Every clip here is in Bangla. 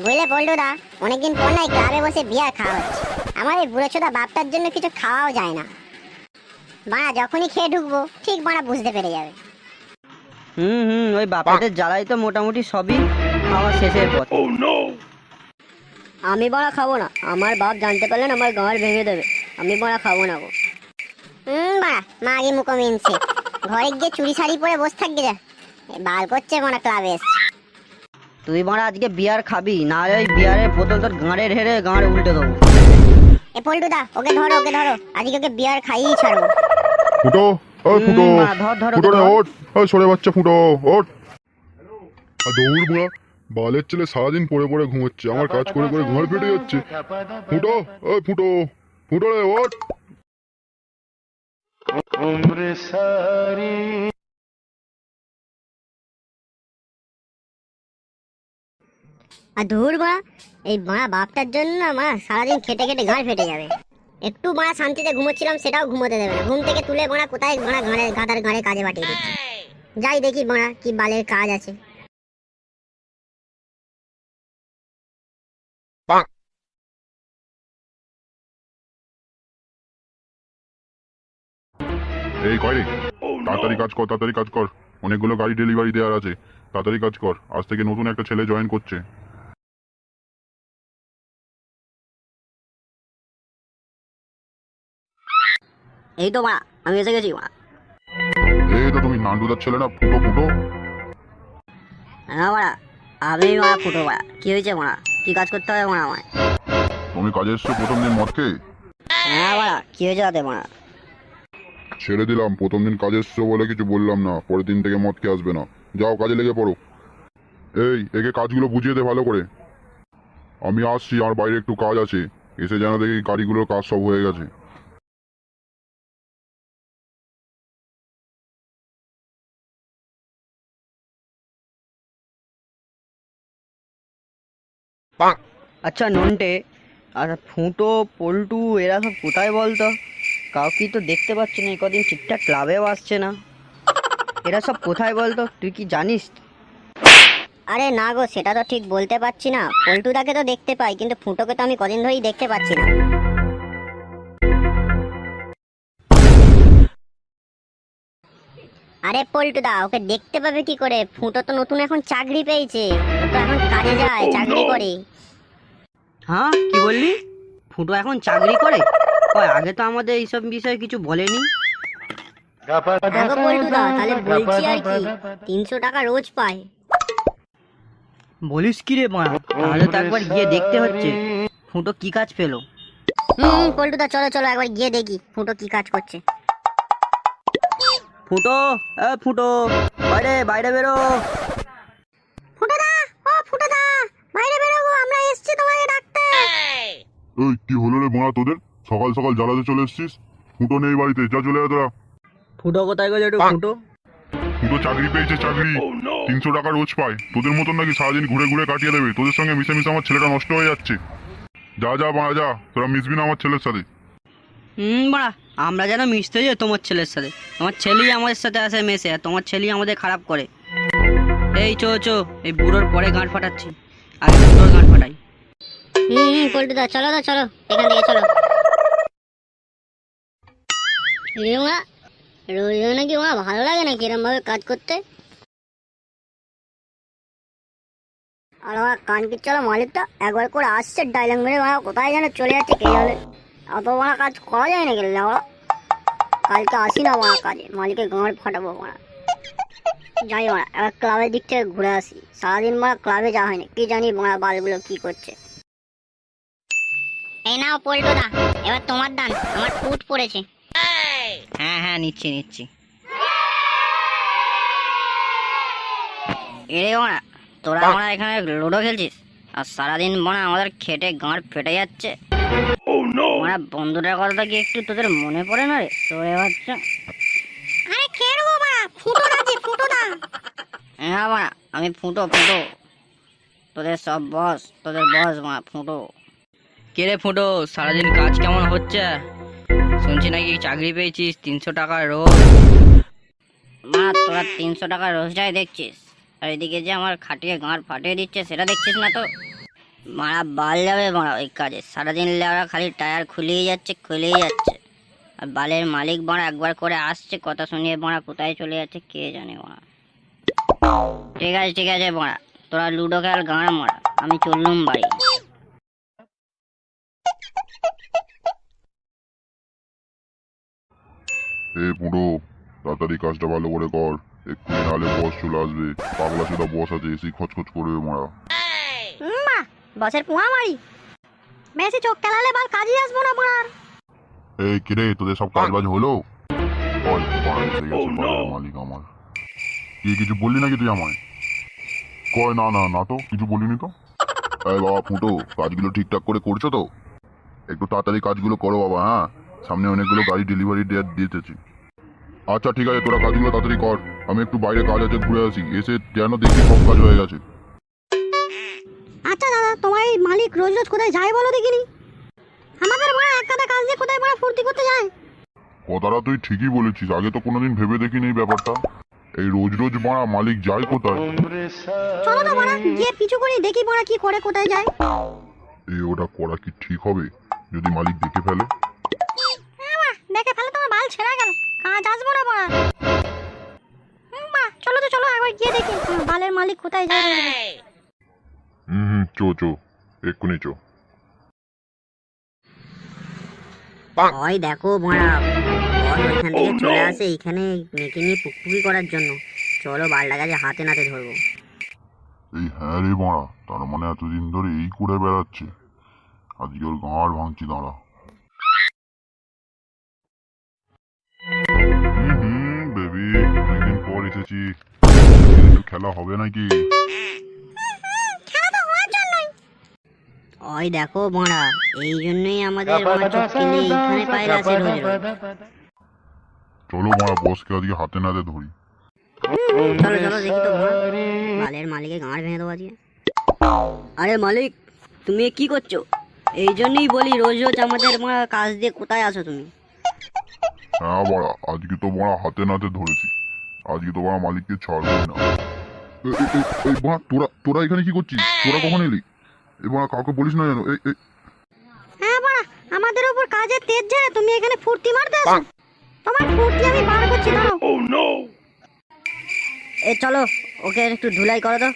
বুঝলে পল্টুদা, অনেকদিন পর নাই ক্লাবে বসে বিয়ার খাওয়া হচ্ছে। আমার এই বুড়ো ছোটা বাপটার জন্য কিছু খাওয়াও যায় না। বাড়া যখনই খেয়ে ঢুকবো ঠিক বাড়া বুঝতে পেরে যাবে। ওই বাপেদের জ্বালাই তো মোটামুটি সবই খাওয়া শেষের পথ। আমি বাড়া খাবো না, আমার বাপ জানতে পারলেন আমার গাঁড় ভেঙে দেবে। আমি বাড়া খাবো না গো। বাড়া মাগি মুখো মিনছে, ঘরে গিয়ে চুরি শাড়ি পরে বসে থাকবে যা। বাল করছে বাড়া ক্লাবে এসছে। তুই বাড়া আজকে বিয়ার খাবি, না ওই বিয়ারের বোতল তোর গাঁড়ে ঢেরে গাঁড়ে উল্টে দেবো। এ পল্টুদা, ওকে ধরো ওকে ধরো, আজকে ওকে বিয়ার খাইয়েই ছাড়বো। ফুটো, ওই ফুটো, ফুটো রে ওঠ, ওই সরে বাচ্চা ফুটো ওঠ। আর দৌড় বুড়া, বালের ছেলে সারাদিন পড়ে পড়ে ঘুমোচ্ছে, আমার কাজ করে করে ঘুমার ফেটে যাচ্ছে। ফুটো, ওই ফুটো, ফুটো রে ওঠ। আর ধুর বাড়া, এই বাড়া বাপটার জন্য মা সারাদিন খেটে খেটে গাঁড় ফেটে যাবে। একটু বাড়া শান্তিতে ঘুমোচ্ছিলাম, সেটাও ঘুমোতে দেবে না। ঘুম থেকে তুলে বাড়া কোথায় বাড়া ঘাড়ে গাদার ঘাড়ে কাজে পাঠিয়ে দিচ্ছে। যাই দেখি বাড়া কি বালের কাজ আছে। এই কয় রে, তাড়াতাড়ি কাজ কর, তাড়াতাড়ি কাজ কর, অনেকগুলো গাড়ি ডেলিভারি দেওয়ার আছে, তাড়াতাড়ি কাজ কর। আজ থেকে নতুন একটা ছেলে জয়েন করছে। এই তো বাড়া আমি এসে গেছি বাড়া। এই তো তুমি নান্ডুদার ছেলে না, ফুটো ফুটো? হ্যাঁ বাড়া, আমি বাড়া ফুটো বাড়া। কি হয়েছে বাড়া, কি কাজ করতে হবে বাড়া আমায়? তুমি কাজে এসছো প্রথম দিন মদ খেয়ে? হ্যাঁ বাড়া, কি হয়েছে তাতে বাড়া? ছেড়ে দিলাম, প্রথম দিন কাজে এসছো বলে কিছু বললাম না, পরের দিন থেকে মদ খেয়ে আসবে না। যাও কাজে লেগে পড়ো। এই একে কাজগুলো বুঝিয়ে দে ভালো করে। আমি আসছি, আমার বাইরে একটু কাজ আছে, এসে যেন দেখি গাড়িগুলোর কাজ সব হয়ে গেছে। আচ্ছা নন্টে, আর ফুটো পল্টু এরা সব কোথায় বলতো? কাউকেই তো দেখতে পাচ্ছি না, কদিন ঠিকঠাক ক্লাবেও আসছে না। এরা সব কোথায় বলতো, তুই কি জানিস? আরে না গো, সেটা তো ঠিক বলতে পারছি না। পল্টুদাকে তো দেখতে পাই, কিন্তু ফুটোকে তো আমি কদিন ধরেই দেখতে পাচ্ছি না। আরে পল্টুদা, ওকে দেখতে পাবে কি করে? ফুটো তো নতুন এখন চাকরি পেয়েছে, ও তো এখন কাজে যায়, চাকরি করে। হ্যাঁ কি বললি? ফুটো এখন চাকরি করে? কই আগে তো আমাদের এইসব বিষয়ে কিছু বলেনি। হ্যাঁ গো পল্টুদা, তাহলে বলছি আর কি, 300 টাকা রোজ পায়। বলিস কি রে মা? তাহলে তো একবার গিয়ে দেখতে হচ্ছে ফুটো কি কাজ পেলো। পল্টুদা চলো চলো একবার গিয়ে দেখি ফুটো কি কাজ করছে। ফুটো, ফুটো, বাইরে বাইরে বেরো। ফুটোদা, ও ফুটোদা, বাইরে বেরো গো, আমরা এসেছি তোমাকে ডাকতে। এই কি হলো রে বোনা তোদের? সকাল সকাল জ্বালাতে চলে এসছিস? ফুটো নেই বাড়িতে, যা চলে যা তোরা। ফুটো কোথায় গেল একটু? ফুটো ফুটো চাকরি পেয়েছে, চাকরি 300 টাকা রোজ পায়। তোদের মতন নাকি সারাদিন ঘুরে ঘুরে কাটিয়ে দেবে? তোদের সঙ্গে মিশে মিশে আমার ছেলেটা নষ্ট হয়ে যাচ্ছে। যা যা বাড়া যা, তোরা মিশবি না আমার ছেলের সাথে। বাড়া, আমরা যেন মিশতে যাই তোমার ছেলের সাথে? তোমার ছেলেই আমাদের সাথে আসে মেশে, আর তোমার ছেলেই আমাদের খারাপ করে। এই চো চো, এই বুড়োর পরে গাঁট ফাটাচ্ছি, আগে বুড়োর গাঁট ফাটাই। পল্টুদা চলো তো চলো, এখান থেকে চলো। রোজ নাকি ওরা ভালো লাগে নাকি এরম ভাবে কাজ করতে? আর আমার কান পিচ্ছালো মালিকটা একবার করে আসছে ডায়লগ মেরে, ওরা কোথায় যেন চলে যাচ্ছে কে জানে। অত বড় কাজ করা যায় না গেলে ওরা। কালকে আসি না ওরা কাজে, মালিকের গাঁড় ফাটাবো ওরা। যাই ওরা এবার ক্লাবের দিক থেকে ঘুরে আসি, সারাদিন মারা ক্লাবে যাওয়া হয়নি, কি জানি মারা বালগুলো কি করছে। এই নাও পল্টুদা, এবার তোমার দান, আমার ফুট পড়েছে। হ্যাঁ হ্যাঁ নিচ্ছি নিচ্ছি। এরে ওরা, তোরা আমরা এখানে লুডো খেলছিস আর সারাদিন মনে আমাদের খেটে গাঁড় ফেটে যাচ্ছে। মানে বন্ধুটার কথা কি একটু তোদের মনে পড়ে না রে? তোরে বাচ্চা, আরে খেয়ে নেবো মা, ফুটো না যে ফুটো না। হ্যাঁ মা, আমি ফুটো ফুটো, তোদের সব বস, তোদের বস মা ফুটো। কে রে ফুটো, সারাদিন কাজ কেমন হচ্ছে? শুনছি নাকি চাকরি পেয়েছিস, 300 টাকা রোজ। মা তোরা 300 টাকা রোজটাই দেখছিস, আর এদিকে যে আমার খাটিয়ে গাঁড় ফাটিয়ে দিচ্ছে সেটা দেখছিস না তো? মারা বাল যাবে মারা ওই কাজে, সারাদিন লেওরা খালি টায়ার খুলেই যাচ্ছে আর বালের মালিক মারা একবার করে আসছে, কথা শুনিয়ে মারা কোথায় চলে যাচ্ছে কে জানে মারা। ঠিক আছে মারা, তোরা লুডো খেল গান মারা, আমি চললুম বাড়ি। পুরো তাড়াতাড়ি কাজটা ভালো করে কর, এক্ষুনি নাহলে বস চলে আসবে। পাগলা সেটা বস আছে, এসি খচখচ করবে মারা। মা বসের পোয়া মারি, বেশি চোখ খেলালে বাল কাজে আসবো না মার। এই কিরে, তোদের সব কাজ বাজ হলো? ওই বাড়া এসে গেছে বাড়ির মালিক আমার। কি কিছু বললি নাকি তুই আমায়? কয় না না না, তো কিছু বলিনি তো। এই বাবা ফুটো, কাজগুলো ঠিকঠাক করে করছো তো? একটু তাড়াতাড়ি কাজগুলো করো বাবা। হ্যাঁ, সামনে অনেকগুলো গাড়ি ডেলিভারি দিতেছি। আচ্ছা ঠিক আছে, তোরা কাজগুলো তাড়াতাড়ি কর, আমি একটু বাইরে কাজ আছে ঘুরে আসি, এসে যেন দেখি সব কাজ হয়ে গেছে। আচ্ছা দাদা, তোমার এই মালিক রোজ রোজ কোথায় যায় বলো দেখিনি? আমাদের বড় এক কাদা কাজ দিয়ে কোথায় বড় ফুর্তি করতে যায়? কথাটা তুই ঠিকই বলেছিস, আগে তো কোনোদিন ভেবে দেখিনি এই ব্যাপারটা। এই রোজ রোজ মারা মালিক যায় কোথায়? চলো তো বড় গিয়ে পিছু করে দেখি বড় কি করে কোথায় যায়। এই ওটা করা কি ঠিক হবে যদি মালিক দেখে ফেলে? দেখে ফেলে তোমার বাল ছেঁড়া গেল, কাজ আসবো না বড়। মা চলো তো চলো একবার গিয়ে দেখি বালের মালিক কোথায় যায়। চো এক্ষুনি চো। ওই দেখো মারা, বস ওইখান থেকে চলে আসে এইখানে মেয়েকে নিয়ে পুকপুকি করার জন্য। চলো বালটা কাছে হাতে নাতে ধরবো। এই হ্যাঁ রে মারা, তার মানে এতদিন ধরে এই করে বেড়াচ্ছে। আজকে ওর গাঁড় ভাঙছি, দাঁড়া। বেবি, অনেকদিন পর এসেছি, একটু খেলা হবে নাকি? ওই দেখো মারা, এই জন্যই আমাদের চোখ কিনে এইখানে পায়রা আসে রোজ রোজ। চলো মারা, বসকে আজকে হাতে নাতে ধরি। চলো দেখি তো বালের মালিকের গাঁড় ভেঙে দেবো আজকে। আরে মালিক, তুমি কি করছো? এই জন্যই বলি রোজ রোজ আমাদের কাজ দিয়ে কোথায় আসো তুমি? হ্যাঁ বাড়া, আজকে তো মারা হাতে নাতে ধরেছি, আজকে তো মারা মালিককে ছাড়বই না। এই বাড়া, তোরা এখানে কি করছিস? তোরা কখন এলি? এই বাড়া, কাউকে বলিস না যেন। এই হ্যাঁ বড়, আমাদের উপর কাজের তেজ ঝেড়ে তুমি এখানে ফুর্তি মারতে আসো। তোমার ফুর্তি আমি বার করছি, দাঁড়াও। এ চলো, ওকে একটু ধুলাই করো তো।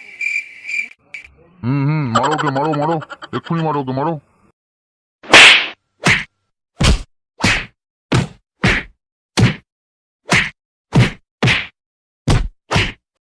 মারো ওকে, মারো এক্ষুনি মারো ওকে, মারো।